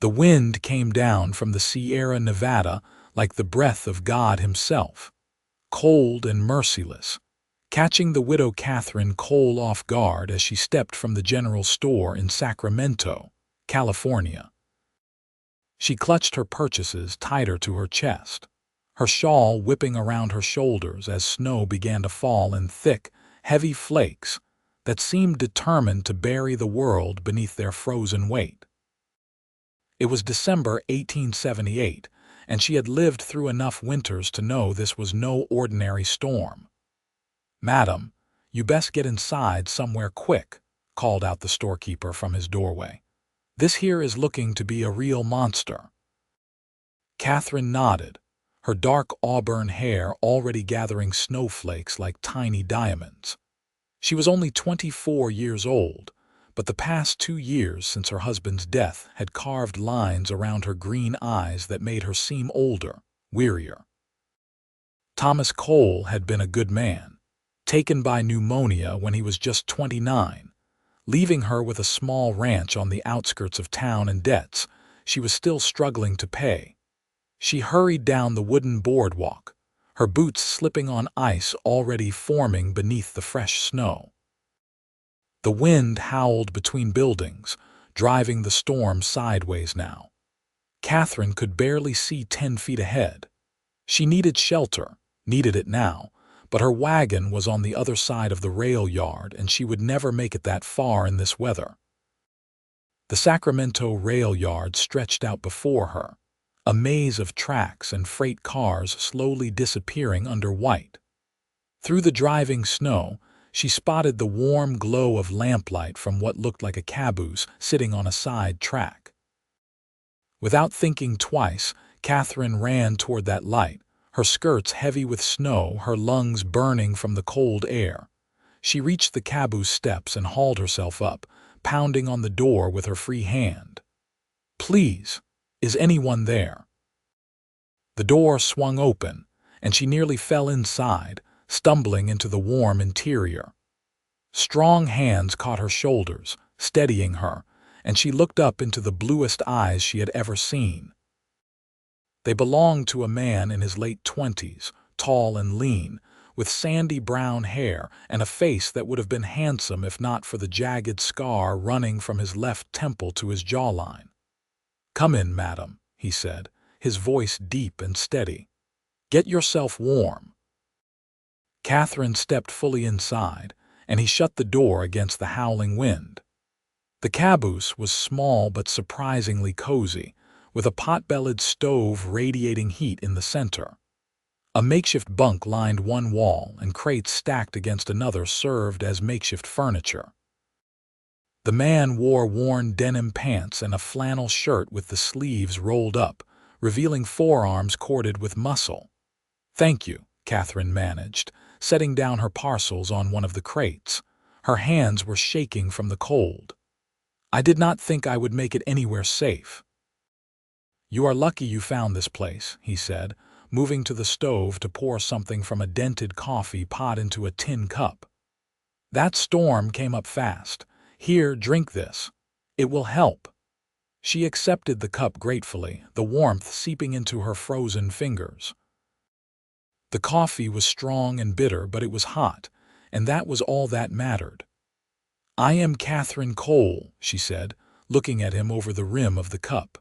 The wind came down from the Sierra Nevada like the breath of God himself, cold and merciless, catching the widow Katherine Cole off guard as she stepped from the general store in Sacramento, California. She clutched her purchases tighter to her chest, her shawl whipping around her shoulders as snow began to fall in thick, heavy flakes that seemed determined to bury the world beneath their frozen weight. It was December 1878, and she had lived through enough winters to know this was no ordinary storm. "Madam, you best get inside somewhere quick," called out the storekeeper from his doorway. "This here is looking to be a real monster." Katherine nodded, her dark auburn hair already gathering snowflakes like tiny diamonds. She was only 24 years old, but the past 2 years since her husband's death had carved lines around her green eyes that made her seem older, wearier. Thomas Cole had been a good man, taken by pneumonia when he was just 29, leaving her with a small ranch on the outskirts of town and debts she was still struggling to pay. She hurried down the wooden boardwalk, her boots slipping on ice already forming beneath the fresh snow. The wind howled between buildings, driving the storm sideways now. Katherine could barely see 10 feet ahead. She needed shelter, needed it now, but her wagon was on the other side of the rail yard and she would never make it that far in this weather. The Sacramento rail yard stretched out before her, a maze of tracks and freight cars slowly disappearing under white. Through the driving snow, she spotted the warm glow of lamplight from what looked like a caboose sitting on a side track. Without thinking twice, Katherine ran toward that light, her skirts heavy with snow, her lungs burning from the cold air. She reached the caboose steps and hauled herself up, pounding on the door with her free hand. "Please, is anyone there?" The door swung open, and she nearly fell inside, stumbling into the warm interior. Strong hands caught her shoulders, steadying her, and she looked up into the bluest eyes she had ever seen. They belonged to a man in his late 20s, tall and lean, with sandy brown hair and a face that would have been handsome if not for the jagged scar running from his left temple to his jawline. "Come in, madam," he said, his voice deep and steady. "Get yourself warm." Katherine stepped fully inside, and he shut the door against the howling wind. The caboose was small but surprisingly cozy, with a pot-bellied stove radiating heat in the center. A makeshift bunk lined one wall, and crates stacked against another served as makeshift furniture. The man wore worn denim pants and a flannel shirt with the sleeves rolled up, revealing forearms corded with muscle. "Thank you," Katherine managed, setting down her parcels on one of the crates. Her hands were shaking from the cold. "I did not think I would make it anywhere safe." "You are lucky you found this place," he said, moving to the stove to pour something from a dented coffee pot into a tin cup. "That storm came up fast. Here, drink this. It will help." She accepted the cup gratefully, the warmth seeping into her frozen fingers. The coffee was strong and bitter, but it was hot, and that was all that mattered. "I am Katherine Cole," she said, looking at him over the rim of the cup.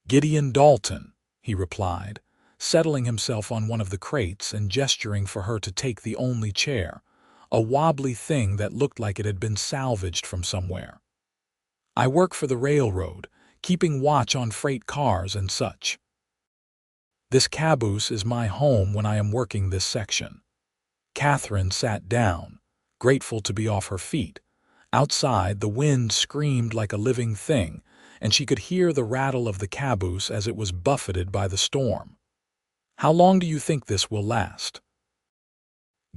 "Gideon Dalton," he replied, settling himself on one of the crates and gesturing for her to take the only chair, a wobbly thing that looked like it had been salvaged from somewhere. "I work for the railroad, keeping watch on freight cars and such. This caboose is my home when I am working this section." Katherine sat down, grateful to be off her feet. Outside, the wind screamed like a living thing, and she could hear the rattle of the caboose as it was buffeted by the storm. "How long do you think this will last?"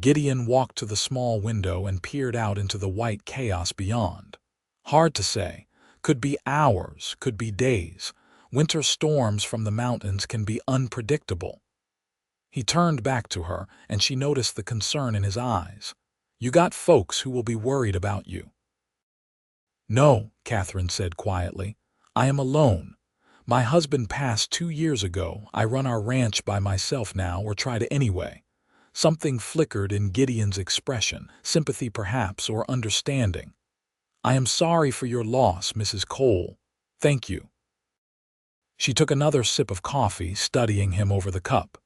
Gideon walked to the small window and peered out into the white chaos beyond. "Hard to say. Could be hours, could be days. Winter storms from the mountains can be unpredictable." He turned back to her, and she noticed the concern in his eyes. "You got folks who will be worried about you." "No," Katherine said quietly. I am alone. My husband passed 2 years ago. I run our ranch by myself now, or try to anyway. Something flickered in Gideon's expression, sympathy perhaps, or understanding. I am sorry for your loss, Mrs. Cole. Thank you. She took another sip of coffee, studying him over the cup.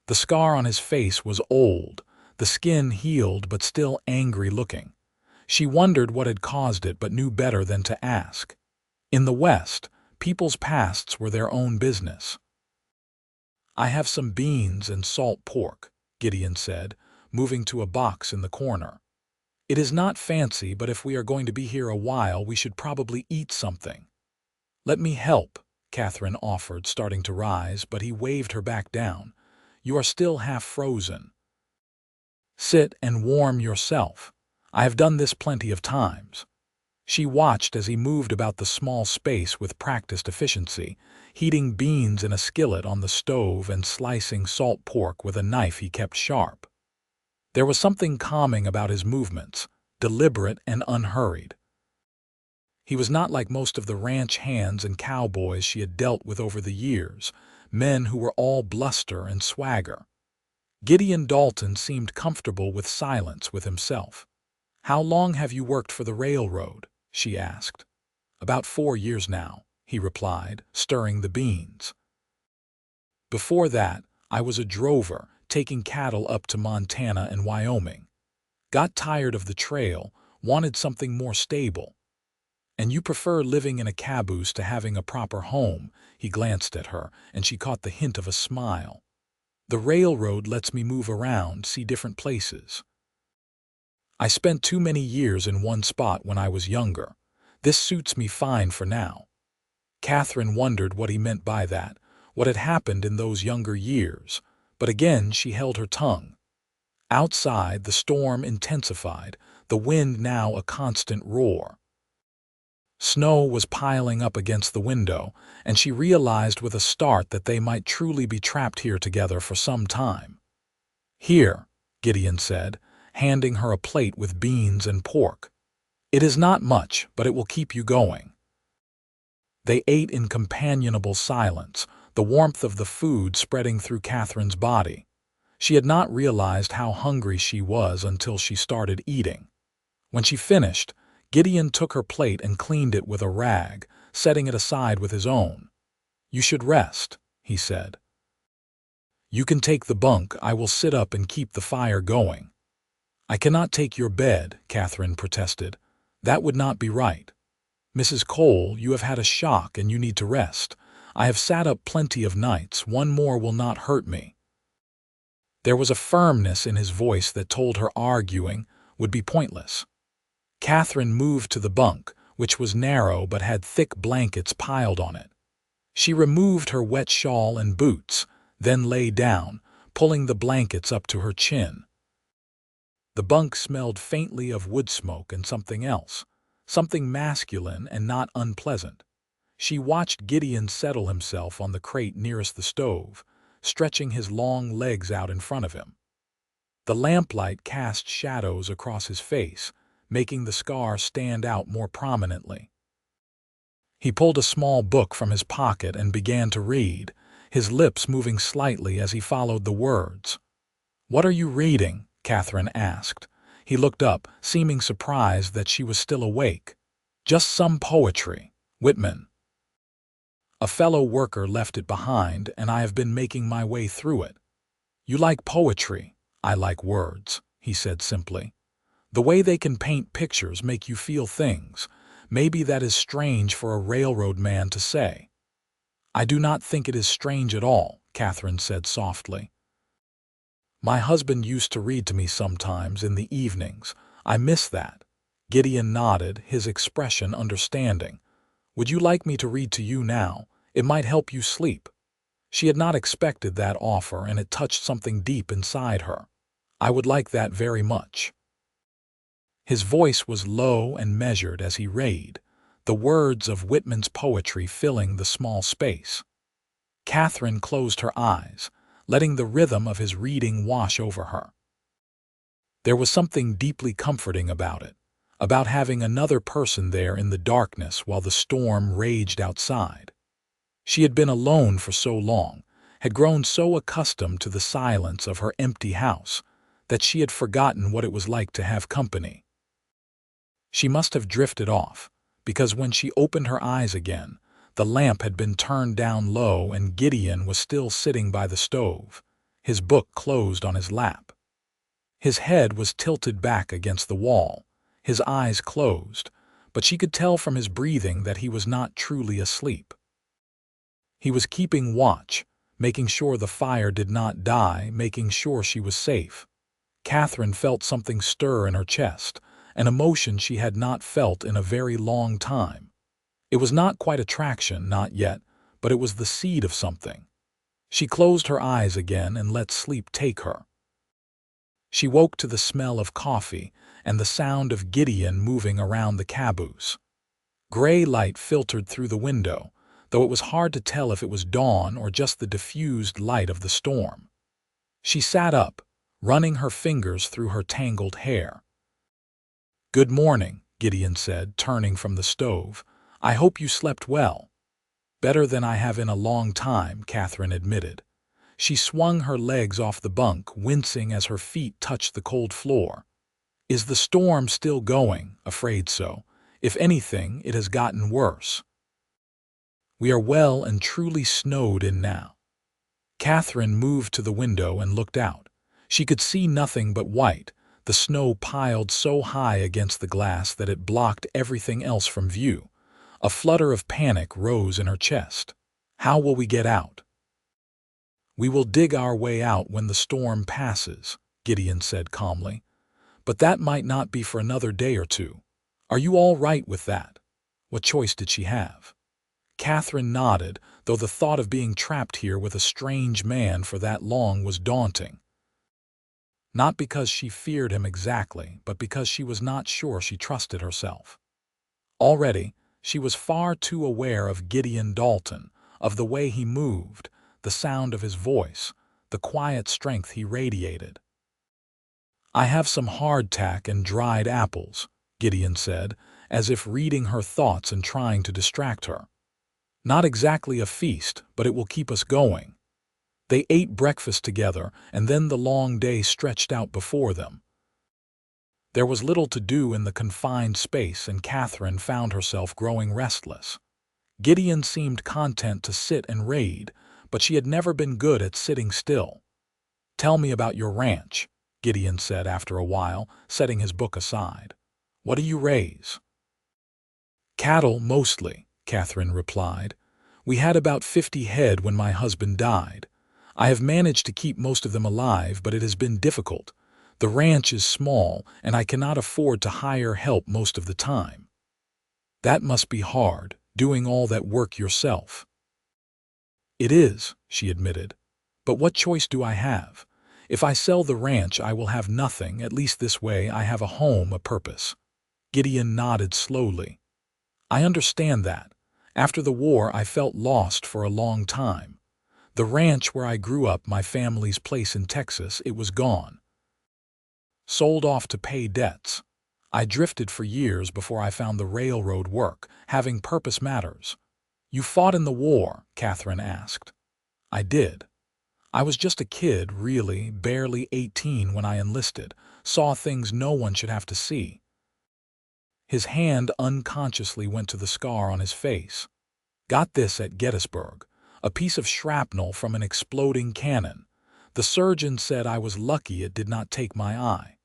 The scar on his face was old, the skin healed but still angry-looking. She wondered what had caused it, but knew better than to ask. In the West, people's pasts were their own business. I have some beans and salt pork, Gideon said, moving to a box in the corner. It is not fancy, but if we are going to be here a while, we should probably eat something. Let me help, Katherine offered, starting to rise, but he waved her back down. You are still half frozen. Sit and warm yourself. I have done this plenty of times. She watched as he moved about the small space with practiced efficiency, heating beans in a skillet on the stove and slicing salt pork with a knife he kept sharp. There was something calming about his movements, deliberate and unhurried. He was not like most of the ranch hands and cowboys she had dealt with over the years, men who were all bluster and swagger. Gideon Dalton seemed comfortable with silence with himself. How long have you worked for the railroad? She asked. About 4 years now, he replied, stirring the beans. Before that, I was a drover, taking cattle up to Montana and Wyoming. Got tired of the trail, wanted something more stable. And you prefer living in a caboose to having a proper home, he glanced at her, and she caught the hint of a smile. The railroad lets me move around, see different places. I spent too many years in one spot when I was younger. This suits me fine for now. Katherine wondered what he meant by that, what had happened in those younger years, but again she held her tongue. Outside, the storm intensified, the wind now a constant roar. Snow was piling up against the window, and she realized with a start that they might truly be trapped here together for some time. Here, Gideon said, handing her a plate with beans and pork. It is not much, but it will keep you going. They ate in companionable silence, the warmth of the food spreading through Katherine's body. She had not realized how hungry she was until she started eating. When she finished, Gideon took her plate and cleaned it with a rag, setting it aside with his own. You should rest, he said. You can take the bunk. I will sit up and keep the fire going. I cannot take your bed, Katherine protested. That would not be right. Mrs. Cole, you have had a shock and you need to rest. I have sat up plenty of nights. One more will not hurt me. There was a firmness in his voice that told her arguing would be pointless. Katherine moved to the bunk, which was narrow but had thick blankets piled on it. She removed her wet shawl and boots, then lay down, pulling the blankets up to her chin. The bunk smelled faintly of wood smoke and something else, something masculine and not unpleasant. She watched Gideon settle himself on the crate nearest the stove, stretching his long legs out in front of him. The lamplight cast shadows across his face, making the scar stand out more prominently. He pulled a small book from his pocket and began to read, his lips moving slightly as he followed the words. "What are you reading?" Katherine asked. He looked up, seeming surprised that she was still awake. "Just some poetry. Whitman. A fellow worker left it behind, and I have been making my way through it." "You like poetry. I like words," he said simply. "The way they can paint pictures, make you feel things. Maybe that is strange for a railroad man to say." "I do not think it is strange at all," Katherine said softly. "My husband used to read to me sometimes in the evenings. I miss that." Gideon nodded, his expression understanding. "Would you like me to read to you now? It might help you sleep." She had not expected that offer, and it touched something deep inside her. "I would like that very much." His voice was low and measured as he read, the words of Whitman's poetry filling the small space. Katherine closed her eyes, letting the rhythm of his reading wash over her. There was something deeply comforting about it, about having another person there in the darkness while the storm raged outside. She had been alone for so long, had grown so accustomed to the silence of her empty house, that she had forgotten what it was like to have company. She must have drifted off, because when she opened her eyes again, the lamp had been turned down low and Gideon was still sitting by the stove, his book closed on his lap. His head was tilted back against the wall, his eyes closed, but she could tell from his breathing that he was not truly asleep. He was keeping watch, making sure the fire did not die, making sure she was safe. Katherine felt something stir in her chest, an emotion she had not felt in a very long time. It was not quite attraction, not yet, but it was the seed of something. She closed her eyes again and let sleep take her. She woke to the smell of coffee and the sound of Gideon moving around the caboose. Gray light filtered through the window, though it was hard to tell if it was dawn or just the diffused light of the storm. She sat up, running her fingers through her tangled hair. "Good morning," Gideon said, turning from the stove. "I hope you slept well." "Better than I have in a long time," Katherine admitted. She swung her legs off the bunk, wincing as her feet touched the cold floor. "Is the storm still going?" "Afraid so. If anything, it has gotten worse. We are well and truly snowed in now." Katherine moved to the window and looked out. She could see nothing but white, the snow piled so high against the glass that it blocked everything else from view. A flutter of panic rose in her chest. "How will we get out?" "We will dig our way out when the storm passes," Gideon said calmly. "But that might not be for another day or two. Are you all right with that?" What choice did she have? Katherine nodded, though the thought of being trapped here with a strange man for that long was daunting. Not because she feared him exactly, but because she was not sure she trusted herself. Already, she was far too aware of Gideon Dalton, of the way he moved, the sound of his voice, the quiet strength he radiated. "I have some hardtack and dried apples," Gideon said, as if reading her thoughts and trying to distract her. "Not exactly a feast, but it will keep us going." They ate breakfast together, and then the long day stretched out before them. There was little to do in the confined space, and Katherine found herself growing restless. Gideon seemed content to sit and raid, but she had never been good at sitting still. "Tell me about your ranch," Gideon said after a while, setting his book aside. "What do you raise?" "Cattle, mostly," Katherine replied. "We had about 50 head when my husband died. I have managed to keep most of them alive, but it has been difficult. The ranch is small, and I cannot afford to hire help most of the time." "That must be hard, doing all that work yourself." "It is," she admitted. "But what choice do I have? If I sell the ranch, I will have nothing. At least this way I have a home, a purpose." Gideon nodded slowly. "I understand that. After the war, I felt lost for a long time. The ranch where I grew up, my family's place in Texas, it was gone. Sold off to pay debts. I drifted for years before I found the railroad work. Having purpose matters." "You fought in the war?" Katherine asked. "I did. I was just a kid, really, barely 18 when I enlisted. Saw things no one should have to see." His hand unconsciously went to the scar on his face. "Got this at Gettysburg. A piece of shrapnel from an exploding cannon. The surgeon said I was lucky it did not take my eye."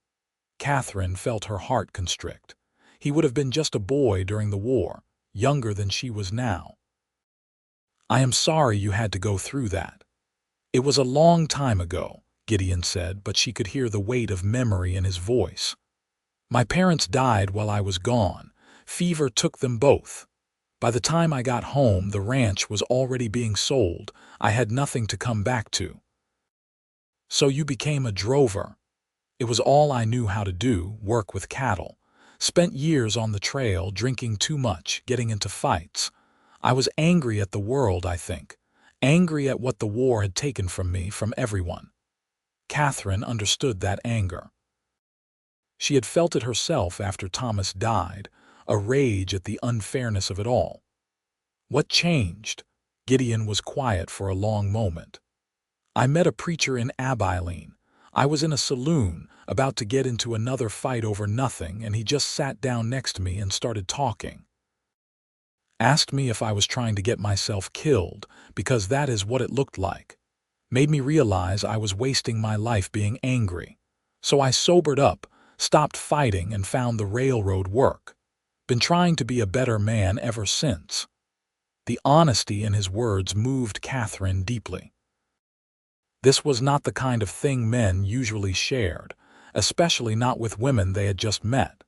Katherine felt her heart constrict. He would have been just a boy during the war, younger than she was now. "I am sorry you had to go through that." "It was a long time ago," Gideon said, but she could hear the weight of memory in his voice. "My parents died while I was gone. Fever took them both. By the time I got home, the ranch was already being sold. I had nothing to come back to." "So you became a drover." "It was all I knew how to do, work with cattle. Spent years on the trail, drinking too much, getting into fights. I was angry at the world, I think. Angry at what the war had taken from me, from everyone." Katherine understood that anger. She had felt it herself after Thomas died, a rage at the unfairness of it all. What changed? Gideon was quiet for a long moment. I met a preacher in Abilene. I was in a saloon, about to get into another fight over nothing, and he just sat down next to me and started talking. Asked me if I was trying to get myself killed, because that is what it looked like. Made me realize I was wasting my life being angry. So I sobered up, stopped fighting, and found the railroad work. Been trying to be a better man ever since. The honesty in his words moved Katherine deeply. This was not the kind of thing men usually shared, especially not with women they had just met.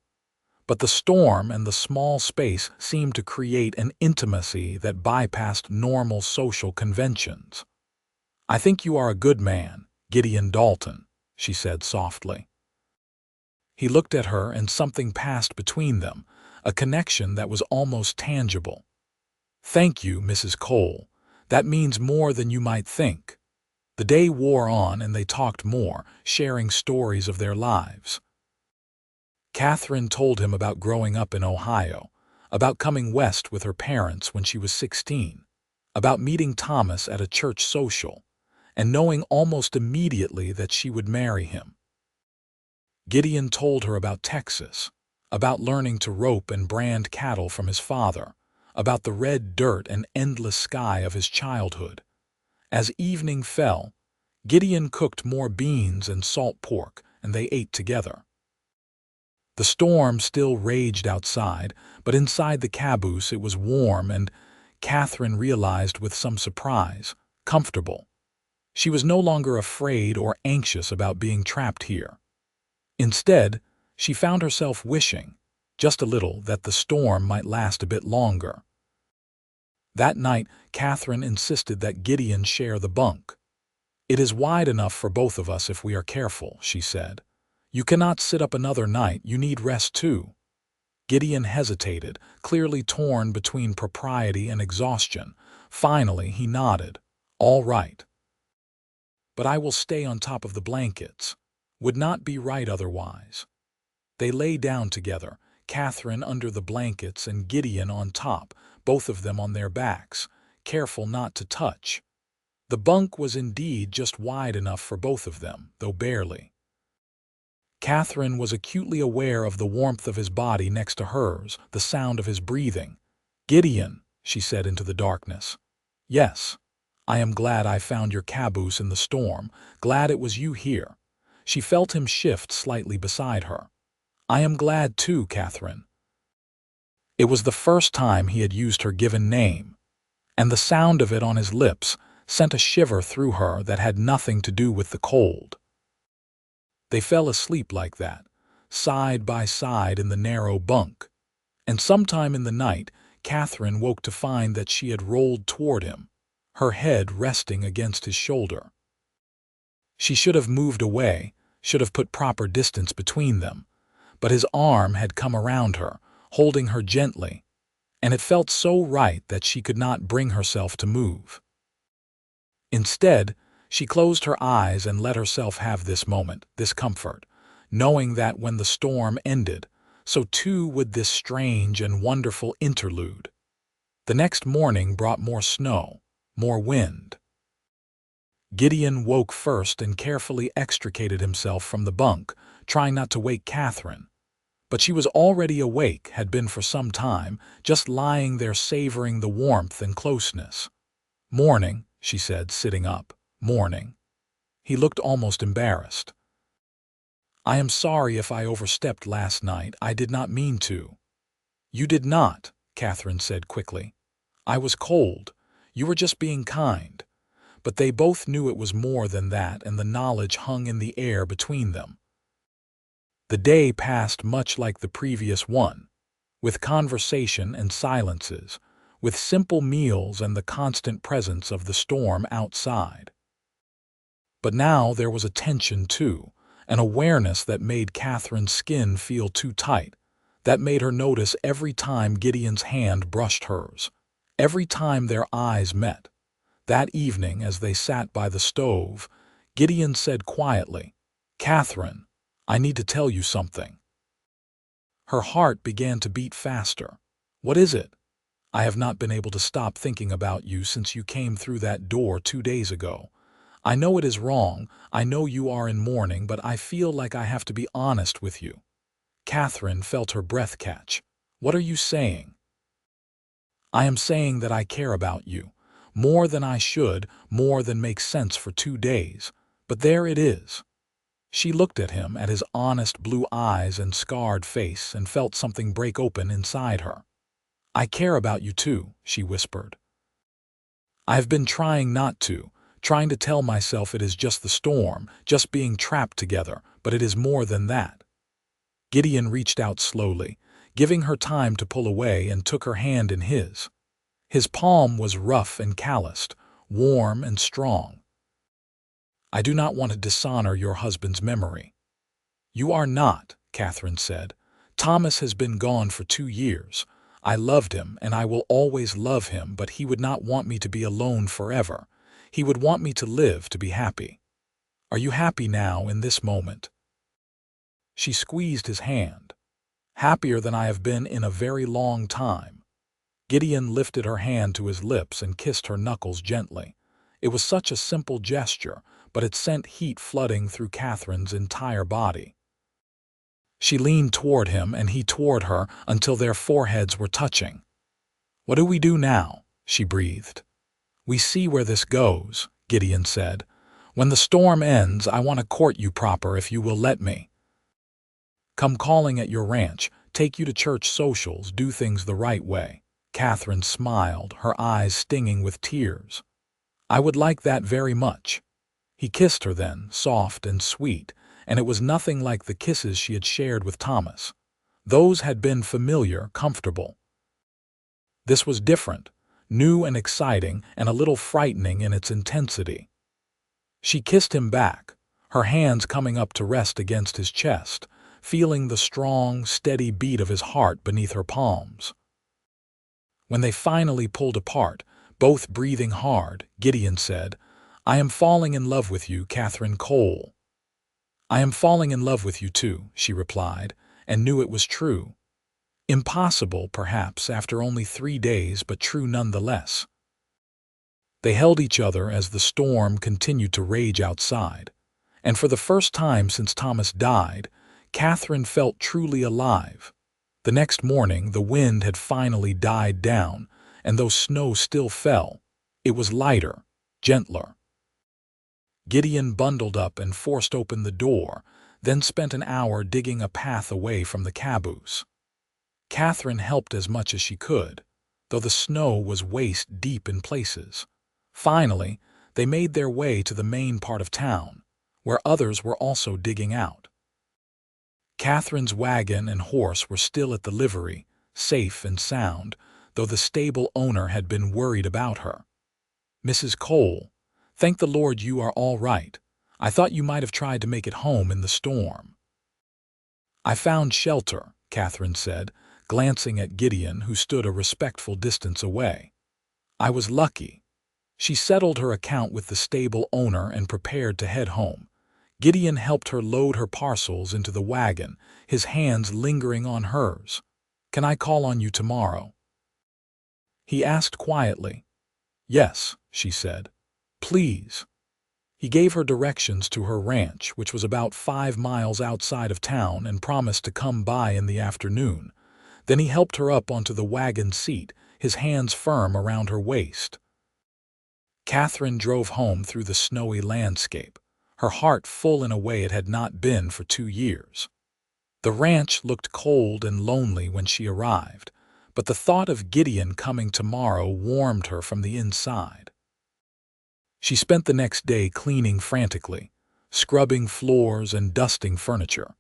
But the storm and the small space seemed to create an intimacy that bypassed normal social conventions. "I think you are a good man, Gideon Dalton," she said softly. He looked at her and something passed between them, a connection that was almost tangible. "Thank you, Mrs. Cole. That means more than you might think." The day wore on and they talked more, sharing stories of their lives. Katherine told him about growing up in Ohio, about coming west with her parents when she was 16, about meeting Thomas at a church social, and knowing almost immediately that she would marry him. Gideon told her about Texas, about learning to rope and brand cattle from his father, about the red dirt and endless sky of his childhood. As evening fell, Gideon cooked more beans and salt pork, and they ate together. The storm still raged outside, but inside the caboose it was warm and, Katherine realized with some surprise, comfortable. She was no longer afraid or anxious about being trapped here. Instead, she found herself wishing, just a little, that the storm might last a bit longer. That night, Katherine insisted that Gideon share the bunk. "It is wide enough for both of us if we are careful," she said. "You cannot sit up another night, you need rest too." Gideon hesitated, clearly torn between propriety and exhaustion. Finally, he nodded. "All right. But I will stay on top of the blankets. Would not be right otherwise." They lay down together, Katherine under the blankets and Gideon on top, both of them on their backs, careful not to touch. The bunk was indeed just wide enough for both of them, though barely. Katherine was acutely aware of the warmth of his body next to hers, the sound of his breathing. "Gideon," she said into the darkness. "Yes. I am glad I found your caboose in the storm, glad it was you here." She felt him shift slightly beside her. "I am glad too, Katherine." It was the first time he had used her given name, and the sound of it on his lips sent a shiver through her that had nothing to do with the cold. They fell asleep like that, side by side in the narrow bunk, and sometime in the night Katherine woke to find that she had rolled toward him, her head resting against his shoulder. She should have moved away, should have put proper distance between them, but his arm had come around her, holding her gently, and it felt so right that she could not bring herself to move. Instead, she closed her eyes and let herself have this moment, this comfort, knowing that when the storm ended, so too would this strange and wonderful interlude. The next morning brought more snow, more wind. Gideon woke first and carefully extricated himself from the bunk, trying not to wake Katherine. But she was already awake, had been for some time, just lying there savoring the warmth and closeness. "Morning," she said, sitting up. "Morning." He looked almost embarrassed. "I am sorry if I overstepped last night. I did not mean to." "You did not," Katherine said quickly. "I was cold. You were just being kind." But they both knew it was more than that, and the knowledge hung in the air between them. The day passed much like the previous one, with conversation and silences, with simple meals and the constant presence of the storm outside. But now there was a tension too, an awareness that made Katherine's skin feel too tight, that made her notice every time Gideon's hand brushed hers, every time their eyes met. That evening, as they sat by the stove, Gideon said quietly, "Katherine, I need to tell you something." Her heart began to beat faster. "What is it?" "I have not been able to stop thinking about you since you came through that door 2 days ago. I know it is wrong, I know you are in mourning, but I feel like I have to be honest with you." Katherine felt her breath catch. "What are you saying?" "I am saying that I care about you. More than I should, more than makes sense for 2 days. But there it is." She looked at him, at his honest blue eyes and scarred face, and felt something break open inside her. "I care about you too," she whispered. "I have been trying not to, trying to tell myself it is just the storm, just being trapped together, but it is more than that." Gideon reached out slowly, giving her time to pull away, and took her hand in his. His palm was rough and calloused, warm and strong. "I do not want to dishonor your husband's memory." "You are not," Katherine said. "Thomas has been gone for 2 years. I loved him, and I will always love him, but he would not want me to be alone forever. He would want me to live, to be happy. Are you happy now, in this moment?" She squeezed his hand. "Happier than I have been in a very long time." Gideon lifted her hand to his lips and kissed her knuckles gently. It was such a simple gesture, but it sent heat flooding through Katherine's entire body. She leaned toward him and he toward her until their foreheads were touching. "What do we do now?" she breathed. "We see where this goes," Gideon said. "When the storm ends, I want to court you proper if you will let me. Come calling at your ranch, take you to church socials, do things the right way." Katherine smiled, her eyes stinging with tears. "I would like that very much." He kissed her then, soft and sweet, and it was nothing like the kisses she had shared with Thomas. Those had been familiar, comfortable. This was different, new and exciting, and a little frightening in its intensity. She kissed him back, her hands coming up to rest against his chest, feeling the strong, steady beat of his heart beneath her palms. When they finally pulled apart, both breathing hard, Gideon said, "I am falling in love with you, Katherine Cole." "I am falling in love with you too," she replied, and knew it was true. Impossible, perhaps, after only 3 days, but true nonetheless. They held each other as the storm continued to rage outside, and for the first time since Thomas died, Katherine felt truly alive. The next morning, the wind had finally died down, and though snow still fell, it was lighter, gentler. Gideon bundled up and forced open the door, then spent an hour digging a path away from the caboose. Katherine helped as much as she could, though the snow was waist-deep in places. Finally, they made their way to the main part of town, where others were also digging out. Katherine's wagon and horse were still at the livery, safe and sound, though the stable owner had been worried about her. "Mrs. Cole, thank the Lord you are all right. I thought you might have tried to make it home in the storm." "I found shelter," Katherine said, glancing at Gideon, who stood a respectful distance away. "I was lucky." She settled her account with the stable owner and prepared to head home. Gideon helped her load her parcels into the wagon, his hands lingering on hers. "Can I call on you tomorrow?" he asked quietly. "Yes," she said. "Please." He gave her directions to her ranch, which was about 5 miles outside of town, and promised to come by in the afternoon. Then he helped her up onto the wagon seat, his hands firm around her waist. Katherine drove home through the snowy landscape, her heart full in a way it had not been for 2 years. The ranch looked cold and lonely when she arrived, but the thought of Gideon coming tomorrow warmed her from the inside. She spent the next day cleaning frantically, scrubbing floors and dusting furniture,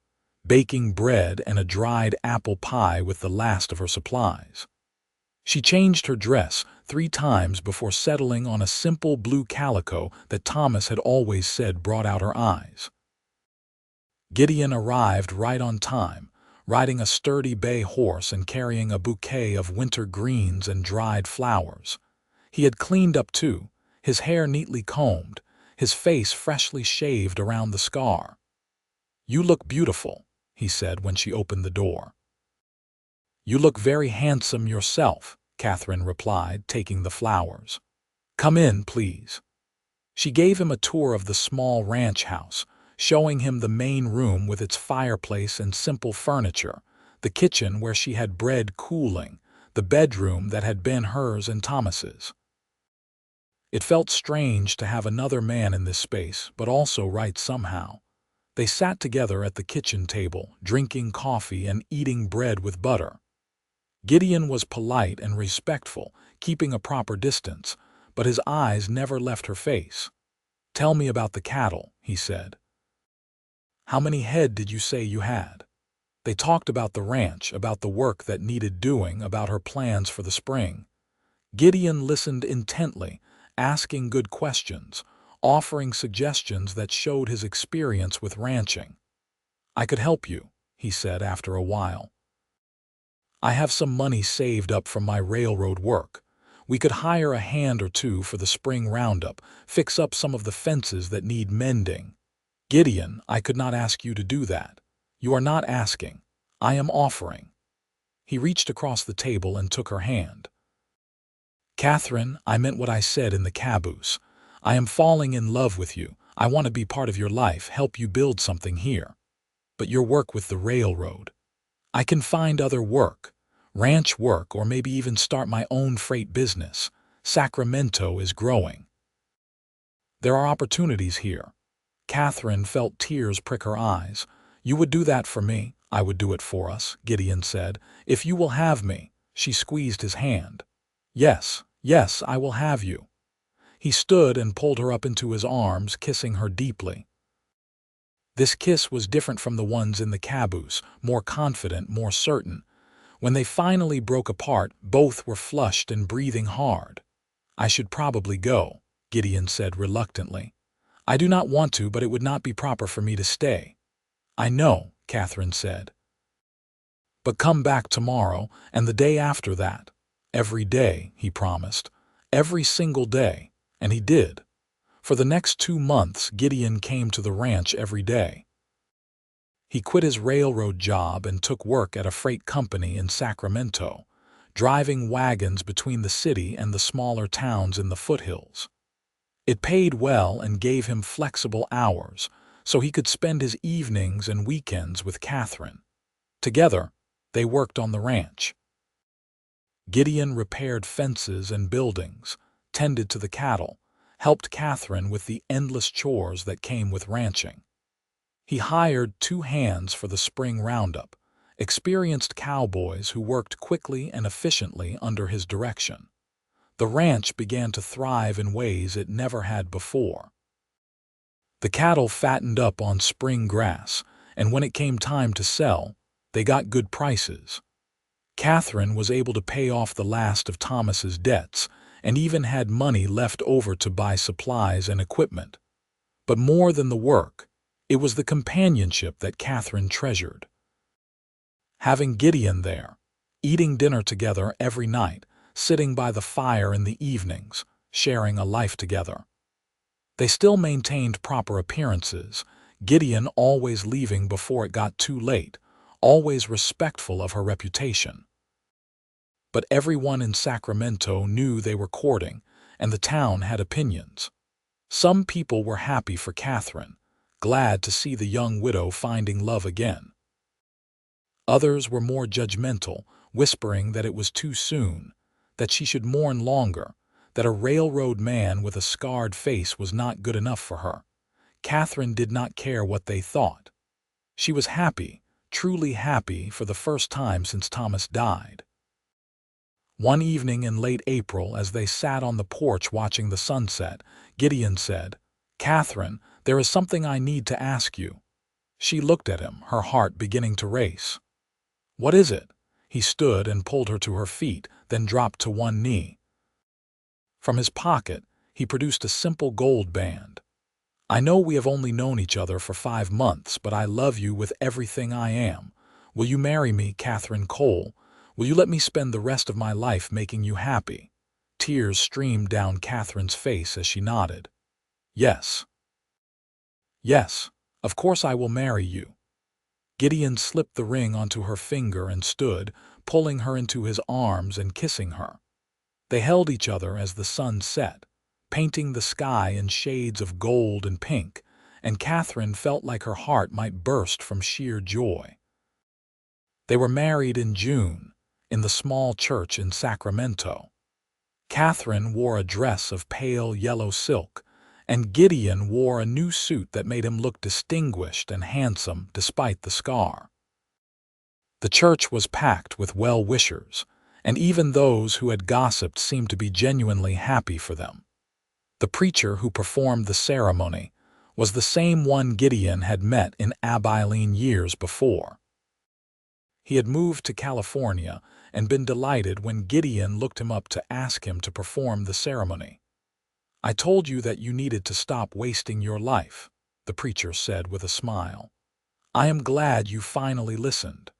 baking bread and a dried apple pie with the last of her supplies. She changed her dress 3 times before settling on a simple blue calico that Thomas had always said brought out her eyes. Gideon arrived right on time, riding a sturdy bay horse and carrying a bouquet of winter greens and dried flowers. He had cleaned up too, his hair neatly combed, his face freshly shaved around the scar. "You look beautiful," he said when she opened the door. "You look very handsome yourself," Katherine replied, taking the flowers. "Come in, please." She gave him a tour of the small ranch house, showing him the main room with its fireplace and simple furniture, the kitchen where she had bread cooling, the bedroom that had been hers and Thomas's. It felt strange to have another man in this space, but also right somehow. They sat together at the kitchen table, drinking coffee and eating bread with butter. Gideon was polite and respectful, keeping a proper distance, but his eyes never left her face. "Tell me about the cattle," he said. "How many head did you say you had?" They talked about the ranch, about the work that needed doing, about her plans for the spring. Gideon listened intently, asking good questions, offering suggestions that showed his experience with ranching. "I could help you," he said after a while. "I have some money saved up from my railroad work. We could hire a hand or two for the spring roundup, fix up some of the fences that need mending." "Gideon, I could not ask you to do that." "You are not asking. I am offering." He reached across the table and took her hand. "Katherine, I meant what I said in the caboose. I am falling in love with you. I want to be part of your life, help you build something here. But your work with the railroad. I can find other work, ranch work, or maybe even start my own freight business. Sacramento is growing. There are opportunities here." Katherine felt tears prick her eyes. "You would do that for me. I would do it for us," Gideon said. "If you will have me." She squeezed his hand. "Yes, yes, I will have you." He stood and pulled her up into his arms, kissing her deeply. This kiss was different from the ones in the caboose, more confident, more certain. When they finally broke apart, both were flushed and breathing hard. "I should probably go," Gideon said reluctantly. "I do not want to, but it would not be proper for me to stay." "I know," Katherine said. "But come back tomorrow, and the day after that. Every day," he promised. "Every single day." And he did. For the next 2 months, Gideon came to the ranch every day. He quit his railroad job and took work at a freight company in Sacramento, driving wagons between the city and the smaller towns in the foothills. It paid well and gave him flexible hours, so he could spend his evenings and weekends with Katherine. Together, they worked on the ranch. Gideon repaired fences and buildings, tended to the cattle, helped Katherine with the endless chores that came with ranching. He hired 2 hands for the spring roundup, experienced cowboys who worked quickly and efficiently under his direction. The ranch began to thrive in ways it never had before. The cattle fattened up on spring grass, and when it came time to sell, they got good prices. Katherine was able to pay off the last of Thomas's debts and even had money left over to buy supplies and equipment. But more than the work, it was the companionship that Katherine treasured. Having Gideon there, eating dinner together every night, sitting by the fire in the evenings, sharing a life together. They still maintained proper appearances, Gideon always leaving before it got too late, always respectful of her reputation. But everyone in Sacramento knew they were courting, and the town had opinions. Some people were happy for Katherine, glad to see the young widow finding love again. Others were more judgmental, whispering that it was too soon, that she should mourn longer, that a railroad man with a scarred face was not good enough for her. Katherine did not care what they thought. She was happy, truly happy, for the first time since Thomas died. One evening in late April, as they sat on the porch watching the sunset, Gideon said, "Katherine, there is something I need to ask you." She looked at him, her heart beginning to race. "What is it?" He stood and pulled her to her feet, then dropped to one knee. From his pocket, he produced a simple gold band. "I know we have only known each other for 5 months, but I love you with everything I am. Will you marry me, Katherine Cole? Will you let me spend the rest of my life making you happy?" Tears streamed down Katherine's face as she nodded. "Yes. Yes, of course I will marry you." Gideon slipped the ring onto her finger and stood, pulling her into his arms and kissing her. They held each other as the sun set, painting the sky in shades of gold and pink, and Katherine felt like her heart might burst from sheer joy. They were married in June, in the small church in Sacramento. Katherine wore a dress of pale yellow silk, and Gideon wore a new suit that made him look distinguished and handsome despite the scar. The church was packed with well-wishers, and even those who had gossiped seemed to be genuinely happy for them. The preacher who performed the ceremony was the same one Gideon had met in Abilene years before. He had moved to California and been delighted when Gideon looked him up to ask him to perform the ceremony. "I told you that you needed to stop wasting your life," the preacher said with a smile. "I am glad you finally listened."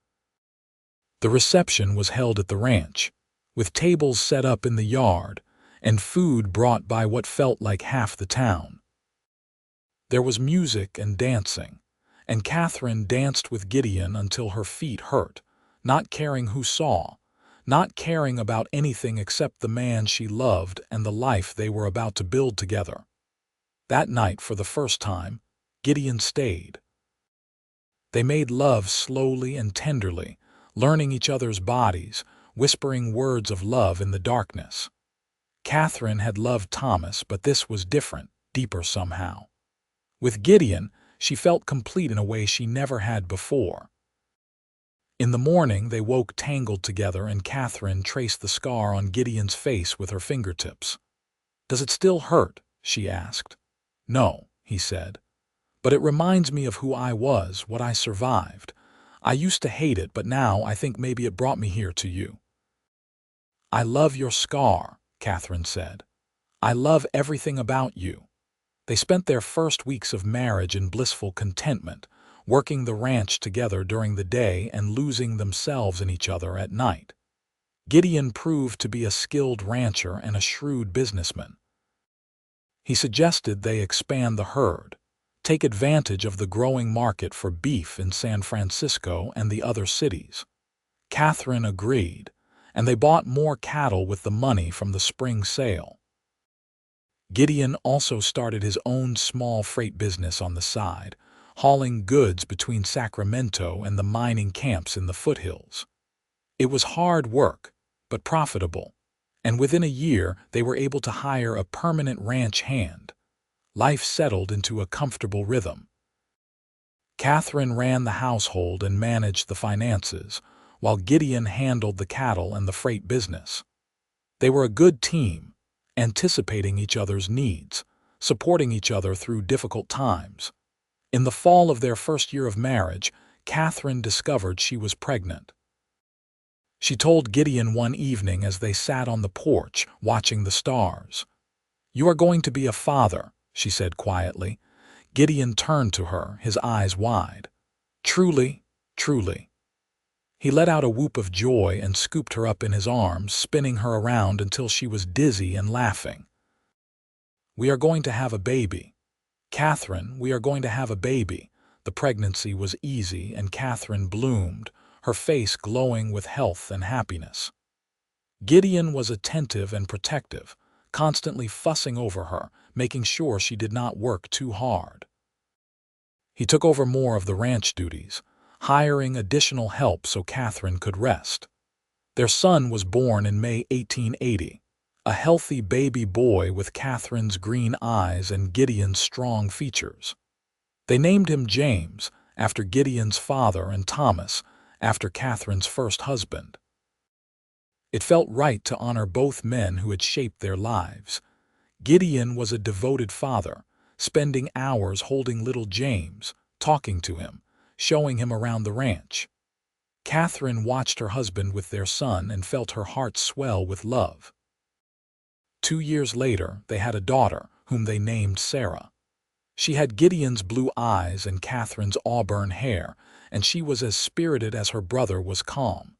The reception was held at the ranch, with tables set up in the yard and food brought by what felt like half the town. There was music and dancing, and Katherine danced with Gideon until her feet hurt, not caring who saw, not caring about anything except the man she loved and the life they were about to build together. That night, for the first time, Gideon stayed. They made love slowly and tenderly, learning each other's bodies, whispering words of love in the darkness. Katherine had loved Thomas, but this was different, deeper somehow. With Gideon, she felt complete in a way she never had before. In the morning, they woke tangled together, and Katherine traced the scar on Gideon's face with her fingertips. "Does it still hurt?" she asked. "No," he said. "But it reminds me of who I was, what I survived. I used to hate it, but now I think maybe it brought me here to you." "I love your scar," Katherine said. "I love everything about you." They spent their first weeks of marriage in blissful contentment, working the ranch together during the day and losing themselves in each other at night. Gideon proved to be a skilled rancher and a shrewd businessman. He suggested they expand the herd, take advantage of the growing market for beef in San Francisco and the other cities. Katherine agreed, and they bought more cattle with the money from the spring sale. Gideon also started his own small freight business on the side, hauling goods between Sacramento and the mining camps in the foothills. It was hard work, but profitable, and within a year they were able to hire a permanent ranch hand. Life settled into a comfortable rhythm. Katherine ran the household and managed the finances, while Gideon handled the cattle and the freight business. They were a good team, anticipating each other's needs, supporting each other through difficult times. In the fall of their first year of marriage, Katherine discovered she was pregnant. She told Gideon one evening as they sat on the porch watching the stars. "You are going to be a father," she said quietly. Gideon turned to her, his eyes wide. "Truly, truly." He let out a whoop of joy and scooped her up in his arms, spinning her around until she was dizzy and laughing. "We are going to have a baby. Katherine, we are going to have a baby." The pregnancy was easy, and Katherine bloomed, her face glowing with health and happiness. Gideon was attentive and protective, constantly fussing over her, making sure she did not work too hard. He took over more of the ranch duties, hiring additional help so Katherine could rest. Their son was born in May 1880, a healthy baby boy with Katherine's green eyes and Gideon's strong features. They named him James, after Gideon's father, and Thomas, after Katherine's first husband. It felt right to honor both men who had shaped their lives. Gideon was a devoted father, spending hours holding little James, talking to him, showing him around the ranch. Katherine watched her husband with their son and felt her heart swell with love. 2 years later, they had a daughter, whom they named Sarah. She had Gideon's blue eyes and Katherine's auburn hair, and she was as spirited as her brother was calm.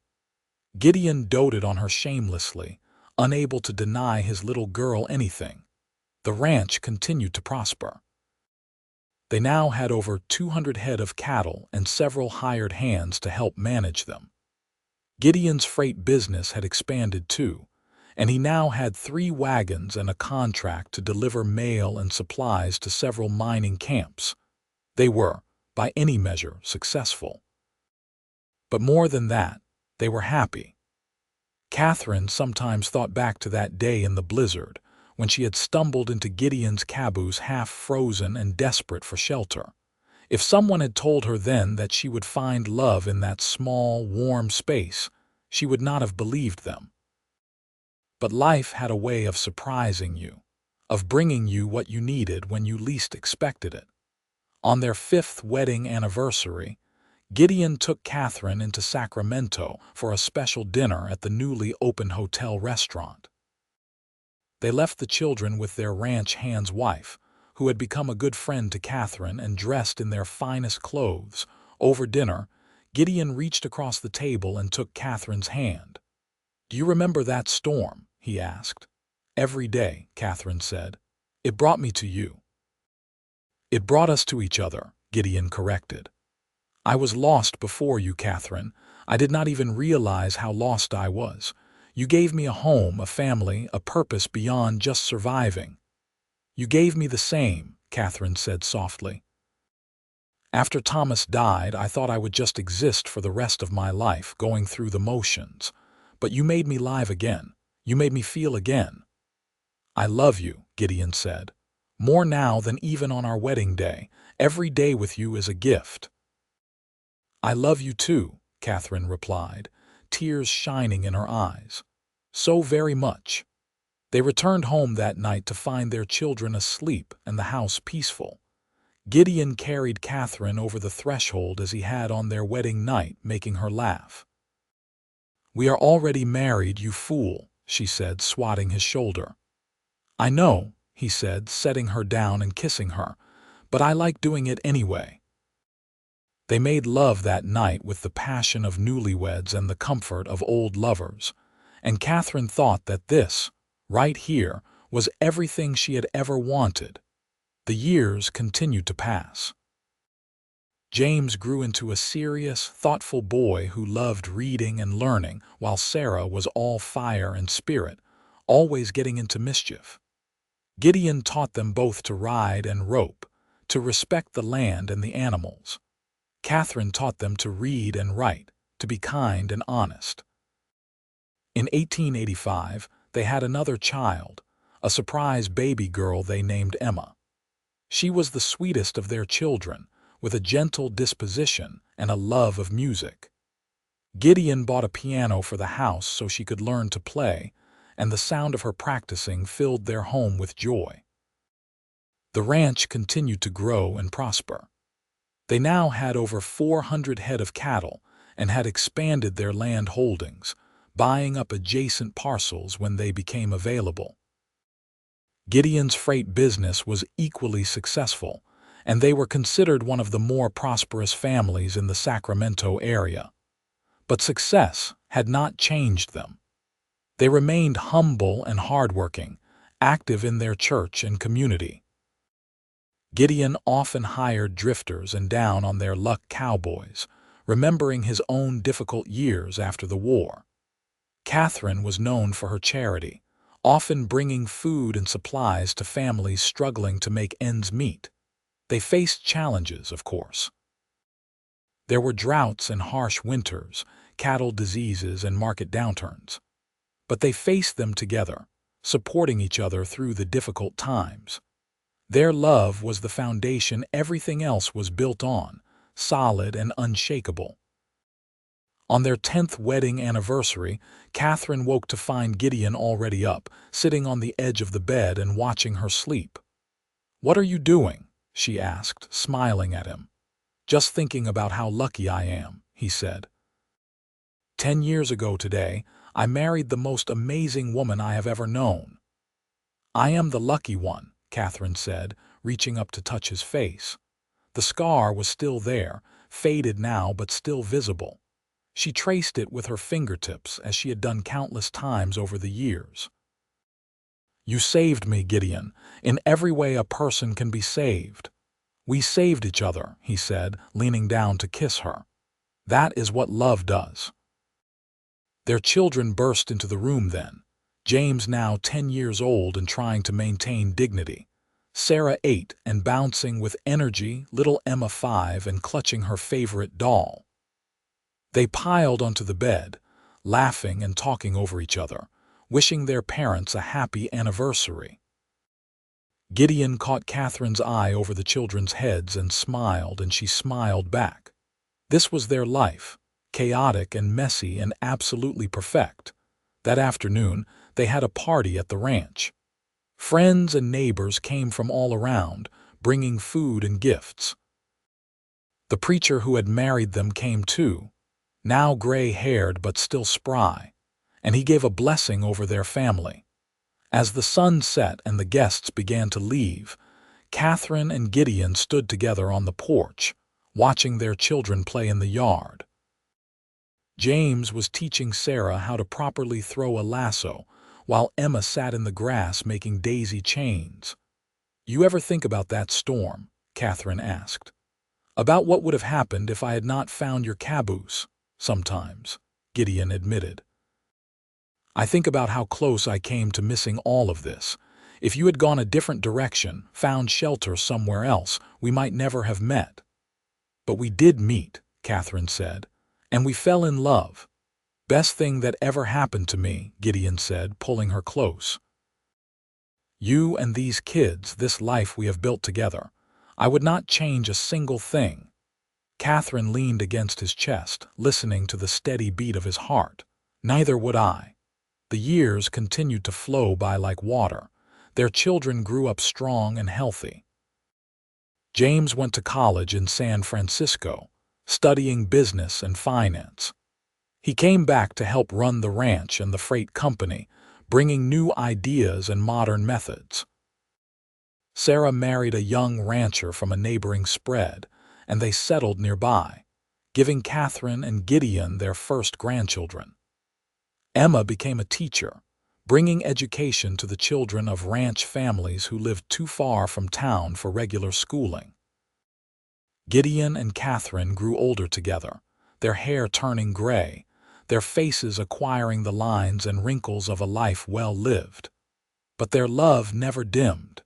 Gideon doted on her shamelessly, unable to deny his little girl anything. The ranch continued to prosper. They now had over 200 head of cattle and several hired hands to help manage them. Gideon's freight business had expanded too, and he now had 3 wagons and a contract to deliver mail and supplies to several mining camps. They were, by any measure, successful. But more than that, they were happy. Katherine sometimes thought back to that day in the blizzard, when she had stumbled into Gideon's caboose half-frozen and desperate for shelter. If someone had told her then that she would find love in that small, warm space, she would not have believed them. But life had a way of surprising you, of bringing you what you needed when you least expected it. On their 5th wedding anniversary, Gideon took Katherine into Sacramento for a special dinner at the newly opened hotel restaurant. They left the children with their ranch hand's wife, who had become a good friend to Katherine and dressed in their finest clothes. Over dinner, Gideon reached across the table and took Katherine's hand. "Do you remember that storm?" he asked. "Every day," Katherine said. "It brought me to you." "It brought us to each other," Gideon corrected. "I was lost before you, Katherine. I did not even realize how lost I was. You gave me a home, a family, a purpose beyond just surviving." "You gave me the same," Katherine said softly. "After Thomas died, I thought I would just exist for the rest of my life, going through the motions. But you made me live again. You made me feel again." "I love you," Gideon said. "More now than even on our wedding day. Every day with you is a gift." "I love you too," Katherine replied, tears shining in her eyes. "So very much." They returned home that night to find their children asleep and the house peaceful. Gideon carried Katherine over the threshold as he had on their wedding night, making her laugh. "We are already married, you fool," she said, swatting his shoulder. "I know," he said, setting her down and kissing her, "but I like doing it anyway." They made love that night with the passion of newlyweds and the comfort of old lovers, and Katherine thought that this, right here, was everything she had ever wanted. The years continued to pass. James grew into a serious, thoughtful boy who loved reading and learning, while Sarah was all fire and spirit, always getting into mischief. Gideon taught them both to ride and rope, to respect the land and the animals. Katherine taught them to read and write, to be kind and honest. In 1885, they had another child, a surprise baby girl they named Emma. She was the sweetest of their children, with a gentle disposition and a love of music. Gideon bought a piano for the house so she could learn to play, and the sound of her practicing filled their home with joy. The ranch continued to grow and prosper. They now had over 400 head of cattle and had expanded their land holdings, buying up adjacent parcels when they became available. Gideon's freight business was equally successful, and they were considered one of the more prosperous families in the Sacramento area. But success had not changed them. They remained humble and hardworking, active in their church and community. Gideon often hired drifters and down on their luck cowboys, remembering his own difficult years after the war. Katherine was known for her charity, often bringing food and supplies to families struggling to make ends meet. They faced challenges, of course. There were droughts and harsh winters, cattle diseases and market downturns. But they faced them together, supporting each other through the difficult times. Their love was the foundation everything else was built on, solid and unshakable. On their 10th wedding anniversary, Katherine woke to find Gideon already up, sitting on the edge of the bed and watching her sleep. "What are you doing?" she asked, smiling at him. "Just thinking about how lucky I am," he said. 10 years ago today, I married the most amazing woman I have ever known." "I am the lucky one," Katherine said, reaching up to touch his face. The scar was still there, faded now but still visible. She traced it with her fingertips as she had done countless times over the years. "You saved me, Gideon, in every way a person can be saved." "We saved each other," he said, leaning down to kiss her. "That is what love does." Their children burst into the room then. James, now 10 years old and trying to maintain dignity. Sarah, 8 and bouncing with energy, little Emma, 5 and clutching her favorite doll. They piled onto the bed, laughing and talking over each other, wishing their parents a happy anniversary. Gideon caught Catherine's eye over the children's heads and she smiled back. This was their life, chaotic and messy and absolutely perfect. That afternoon, they had a party at the ranch. Friends and neighbors came from all around, bringing food and gifts. The preacher who had married them came too, now gray-haired but still spry, and he gave a blessing over their family. As the sun set and the guests began to leave, Catherine and Gideon stood together on the porch, watching their children play in the yard. James was teaching Sarah how to properly throw a lasso, while Emma sat in the grass making daisy chains. "You ever think about that storm?" Catherine asked. "About what would have happened if I had not found your caboose?" "Sometimes," Gideon admitted. "I think about how close I came to missing all of this. If you had gone a different direction, found shelter somewhere else, we might never have met." "But we did meet," Catherine said, "and we fell in love." "Best thing that ever happened to me," Gideon said, pulling her close. "You and these kids, this life we have built together. I would not change a single thing." Catherine leaned against his chest, listening to the steady beat of his heart. "Neither would I." The years continued to flow by like water. Their children grew up strong and healthy. James went to college in San Francisco, studying business and finance. He came back to help run the ranch and the freight company, bringing new ideas and modern methods. Sarah married a young rancher from a neighboring spread, and they settled nearby, giving Catherine and Gideon their first grandchildren. Emma became a teacher, bringing education to the children of ranch families who lived too far from town for regular schooling. Gideon and Catherine grew older together, their hair turning gray, their faces acquiring the lines and wrinkles of a life well lived. But their love never dimmed.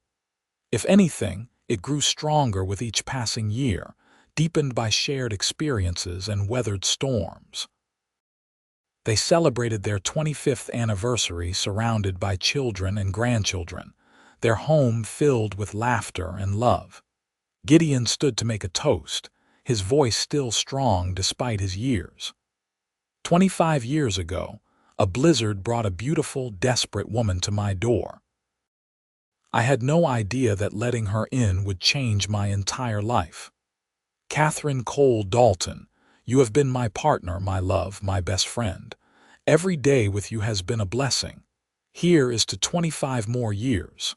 If anything, it grew stronger with each passing year, deepened by shared experiences and weathered storms. They celebrated their 25th anniversary surrounded by children and grandchildren, their home filled with laughter and love. Gideon stood to make a toast, his voice still strong despite his years. 25 years ago, a blizzard brought a beautiful, desperate woman to my door. I had no idea that letting her in would change my entire life. Katherine Cole Dalton, you have been my partner, my love, my best friend. Every day with you has been a blessing. Here is to 25 more years.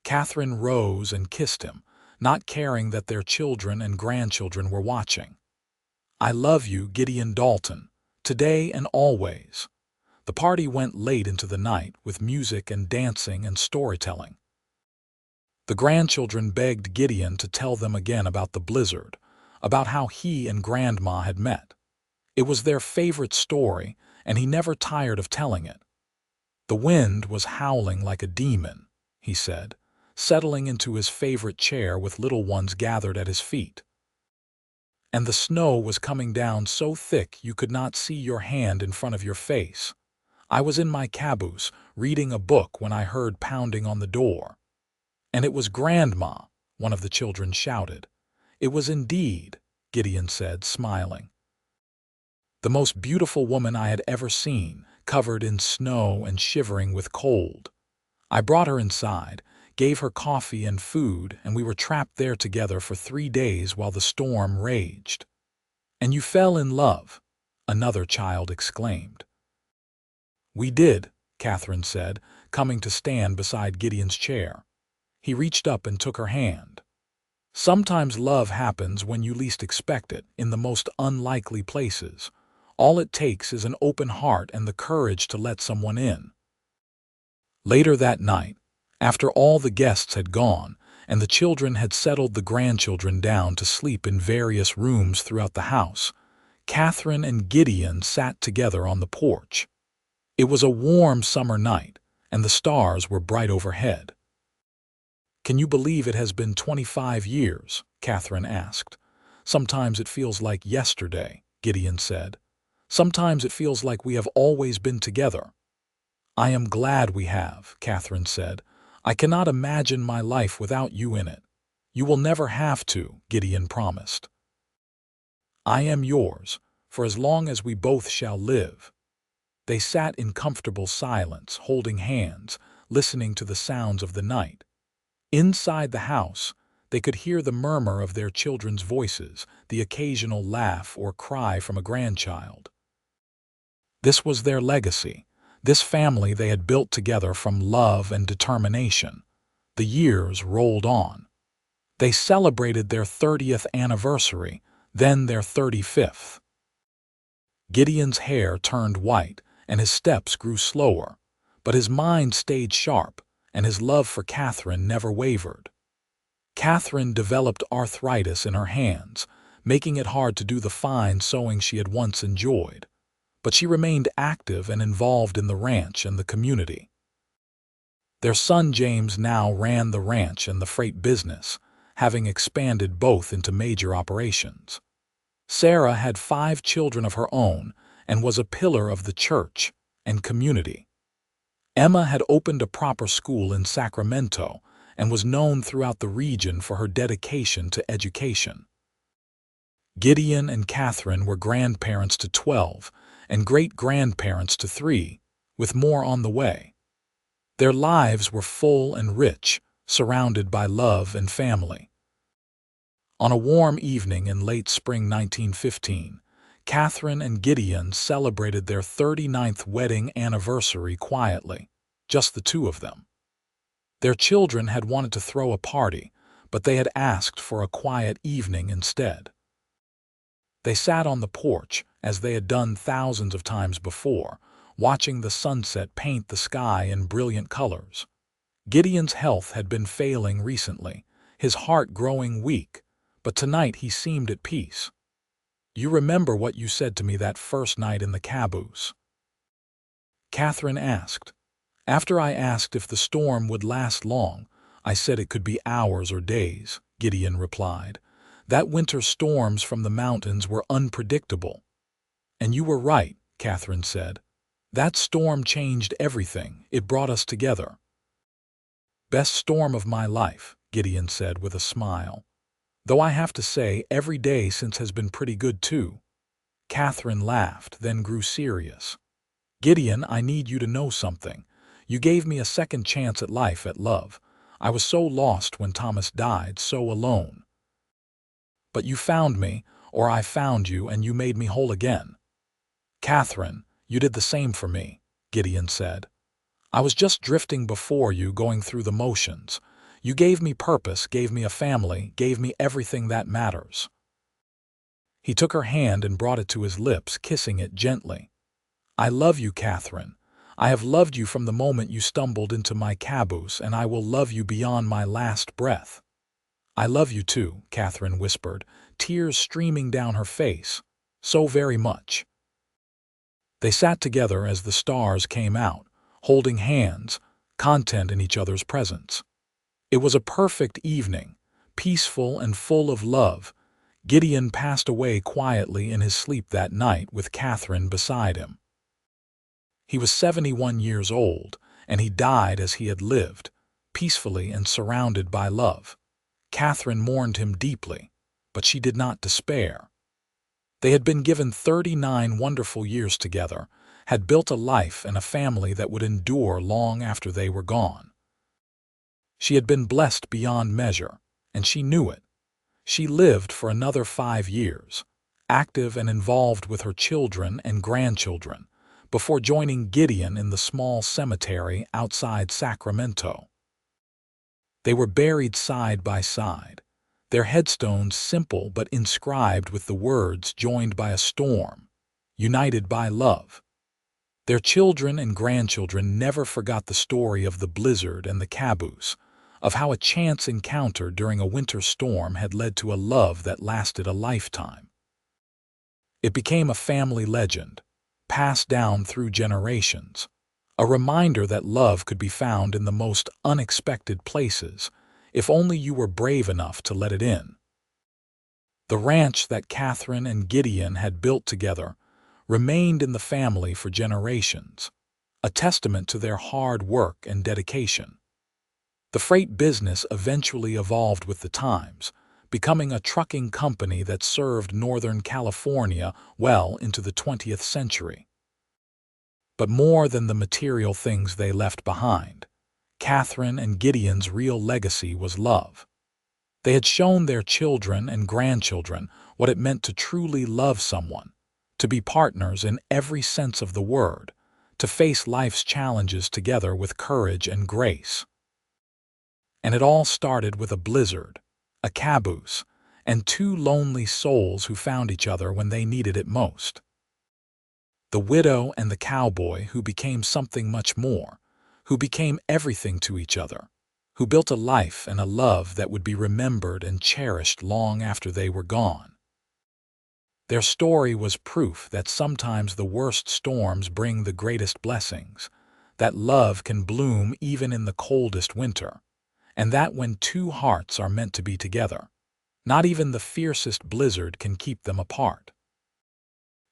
Catherine rose and kissed him, not caring that their children and grandchildren were watching. I love you, Gideon Dalton, today and always. The party went late into the night with music and dancing and storytelling. The grandchildren begged Gideon to tell them again about the blizzard, about how he and Grandma had met. It was their favorite story, and he never tired of telling it. The wind was howling like a demon, he said, settling into his favorite chair with little ones gathered at his feet. And the snow was coming down so thick you could not see your hand in front of your face. I was in my caboose, reading a book when I heard pounding on the door. And it was Grandma, one of the children shouted. It was indeed, Gideon said, smiling. The most beautiful woman I had ever seen, covered in snow and shivering with cold. I brought her inside, gave her coffee and food, and we were trapped there together for 3 days while the storm raged. And you fell in love, another child exclaimed. We did, Catherine said, coming to stand beside Gideon's chair. He reached up and took her hand. Sometimes love happens when you least expect it, in the most unlikely places. All it takes is an open heart and the courage to let someone in. Later that night, after all the guests had gone and the children had settled the grandchildren down to sleep in various rooms throughout the house, Katherine and Gideon sat together on the porch. It was a warm summer night, and the stars were bright overhead. "Can you believe it has been 25 years?" Katherine asked. "Sometimes it feels like yesterday," Gideon said. "Sometimes it feels like we have always been together." "I am glad we have," Katherine said. "I cannot imagine my life without you in it." "You will never have to," Gideon promised. "I am yours, for as long as we both shall live." They sat in comfortable silence, holding hands, listening to the sounds of the night. Inside the house, they could hear the murmur of their children's voices, the occasional laugh or cry from a grandchild. This was their legacy, this family they had built together from love and determination. The years rolled on. They celebrated their 30th anniversary, then their 35th. Gideon's hair turned white, and his steps grew slower, but his mind stayed sharp, and his love for Katherine never wavered. Katherine developed arthritis in her hands, making it hard to do the fine sewing she had once enjoyed, but she remained active and involved in the ranch and the community. Their son James now ran the ranch and the freight business, having expanded both into major operations. Sarah had 5 children of her own and was a pillar of the church and community. Emma had opened a proper school in Sacramento and was known throughout the region for her dedication to education. Gideon and Katherine were grandparents to 12 and great-grandparents to 3, with more on the way. Their lives were full and rich, surrounded by love and family. On a warm evening in late spring 1915, Katherine and Gideon celebrated their 39th wedding anniversary quietly, just the two of them. Their children had wanted to throw a party, but they had asked for a quiet evening instead. They sat on the porch, as they had done thousands of times before, watching the sunset paint the sky in brilliant colors. Gideon's health had been failing recently, his heart growing weak, but tonight he seemed at peace. "You remember what you said to me that first night in the caboose?" Katherine asked. "After I asked if the storm would last long, I said it could be hours or days," Gideon replied. "That winter's storms from the mountains were unpredictable." "And you were right," Katherine said. "That storm changed everything. It brought us together." "Best storm of my life," Gideon said with a smile. "Though I have to say, every day since has been pretty good too." Katherine laughed, then grew serious. "Gideon, I need you to know something. You gave me a second chance at life, at love. I was so lost when Thomas died, so alone. But you found me, or I found you, and you made me whole again." "Katherine, you did the same for me," Gideon said. "I was just drifting before you, going through the motions. You gave me purpose, gave me a family, gave me everything that matters." He took her hand and brought it to his lips, kissing it gently. "I love you, Katherine. I have loved you from the moment you stumbled into my caboose, and I will love you beyond my last breath." "I love you too," Katherine whispered, tears streaming down her face. "So very much." They sat together as the stars came out, holding hands, content in each other's presence. It was a perfect evening, peaceful and full of love. Gideon passed away quietly in his sleep that night with Katherine beside him. He was 71 years old, and he died as he had lived, peacefully and surrounded by love. Katherine mourned him deeply, but she did not despair. They had been given 39 wonderful years together, had built a life and a family that would endure long after they were gone. She had been blessed beyond measure, and she knew it. She lived for another 5 years, active and involved with her children and grandchildren, before joining Gideon in the small cemetery outside Sacramento. They were buried side by side, their headstones simple but inscribed with the words "joined by a storm, united by love." Their children and grandchildren never forgot the story of the blizzard and the caboose, of how a chance encounter during a winter storm had led to a love that lasted a lifetime. It became a family legend, passed down through generations, a reminder that love could be found in the most unexpected places, if only you were brave enough to let it in. The ranch that Katherine and Gideon had built together remained in the family for generations, a testament to their hard work and dedication. The freight business eventually evolved with the times, becoming a trucking company that served Northern California well into the 20th century. But more than the material things they left behind, Katherine and Gideon's real legacy was love. They had shown their children and grandchildren what it meant to truly love someone, to be partners in every sense of the word, to face life's challenges together with courage and grace. And it all started with a blizzard, a caboose, and two lonely souls who found each other when they needed it most. The widow and the cowboy who became something much more, who became everything to each other, who built a life and a love that would be remembered and cherished long after they were gone. Their story was proof that sometimes the worst storms bring the greatest blessings, that love can bloom even in the coldest winter, and that when two hearts are meant to be together, not even the fiercest blizzard can keep them apart.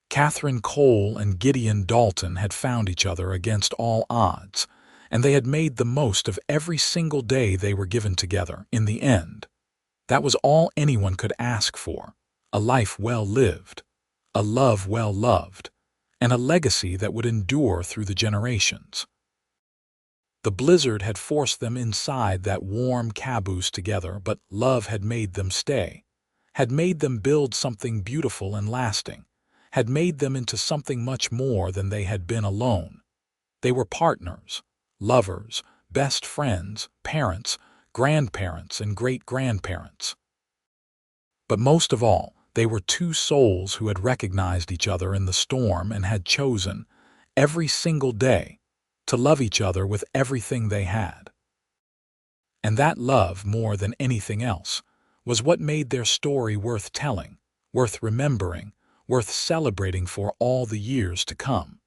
Katherine Cole and Gideon Dalton had found each other against all odds, and they had made the most of every single day they were given together. In the end, that was all anyone could ask for: a life well lived, a love well loved, and a legacy that would endure through the generations. The blizzard had forced them inside that warm caboose together, but love had made them stay, had made them build something beautiful and lasting, had made them into something much more than they had been alone. They were partners, lovers, best friends, parents, grandparents, and great-grandparents. But most of all, they were two souls who had recognized each other in the storm and had chosen, every single day, to love each other with everything they had. And that love, more than anything else, was what made their story worth telling, worth remembering, worth celebrating for all the years to come.